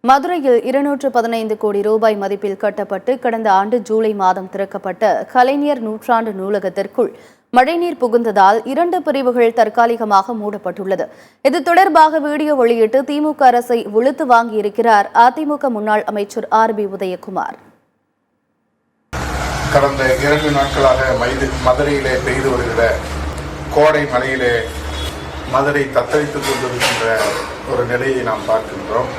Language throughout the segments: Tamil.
மதுரையில் 215 கோடி ரூபாய் மதிப்பில் கட்டப்பட்டு கடந்த ஆண்டு ஜூலை மாதம் திறக்கப்பட்ட கலைஞர் நூற்றாண்டு நூலகத்திற்குள் மழைநீர் புகுந்ததால் 2 பிரிவுகள் தற்காலிகமாக மூடப்பட்டுள்ளது. இது தொடர்பாக வீடியோ வெளியிட்டு திமுக அரசை வெளுத்து வாங்கியிருக்கிறார் அதிமுக முன்னாள் அமைச்சர் ஆர்.பி. உதயகுமார். கடந்த 2 நாட்களாக மதுரையிலே பெய்து வருகிற கோடை மழையிலே மதுரை தத்தளித்துக் கொண்டிருக்கின்ற ஒரு நிலையை நாம் பார்க்கின்றோம்.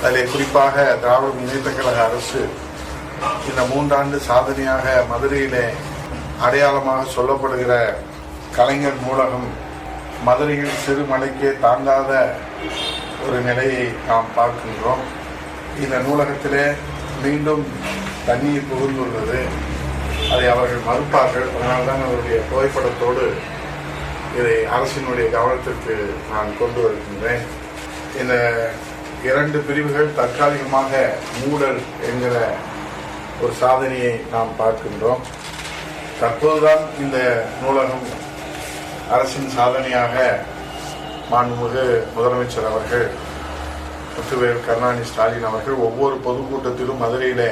அதிலே குறிப்பாக திராவிட முன்னேற்ற கழக அரசு இந்த 3 ஆண்டு சாதனையாக மதுரையிலே அடையாளமாக சொல்லப்படுகிற கலைஞர் நூலகம் மதுரையில் சிறு மழைக்கே தாங்காத ஒரு நிலையை நாம் பார்க்கின்றோம். இந்த நூலகத்திலே மீண்டும் தண்ணீர் புகுந்துள்ளது. அதை அவர்கள் மறுப்பார்கள். அதனால்தான் அவருடைய புகைப்படத்தோடு இதை அரசினுடைய கவனத்திற்கு நான் கொண்டு வருகின்றேன். இந்த 2 பிரிவுகள் தற்காலிகமாக மூடல் என்கிற ஒரு சாதனையை நாம் பார்க்கின்றோம். தற்போதுதான் இந்த நூலகம் அரசின் சாதனையாக மாண்புமிகு முதலமைச்சர் அவர்கள் முத்துவேல் கருணாநிதி ஸ்டாலின் அவர்கள் ஒவ்வொரு பொதுக்கூட்டத்திலும் மதுரையிலே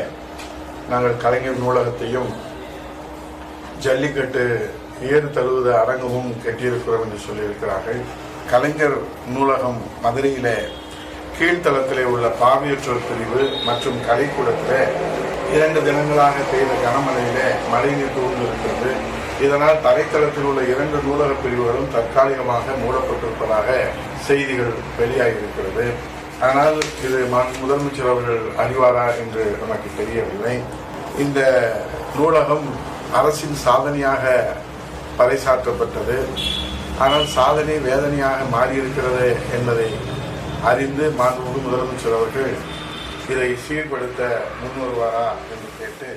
நாங்கள் கலைஞர் நூலகத்தையும் ஜல்லிக்கட்டு ஏறு தழுவுத அரங்கமும் கட்டியிருக்கிறோம் என்று சொல்லியிருக்கிறார்கள். கலைஞர் நூலகம் மதுரையிலே கீழ்த்தளத்திலே உள்ள பார்வையற்றோர் பிரிவு மற்றும் கலைக்கூடத்திலே 2 தினங்களாக பெய்த கனமழையிலே மழைநீர் புகுந்திருக்கிறது. இதனால் தரைத்தளத்தில் உள்ள 2 நூலக பிரிவுகளும் தற்காலிகமாக மூடப்பட்டிருப்பதாக செய்திகள் வெளியாகியிருக்கிறது. ஆனால் இது முதலமைச்சர் அவர்கள் அறிவாரா என்று நமக்கு தெரியவில்லை. இந்த நூலகம் அரசின் சாதனையாக பறைசாற்றப்பட்டது. ஆனால் சாதனை வேதனையாக மாறியிருக்கிறது என்பதை அறிந்து மாண்புமிகு முதலமைச்சர் அவர்கள் இதை சீர்படுத்த முன்வருவாரா என்று கேட்டு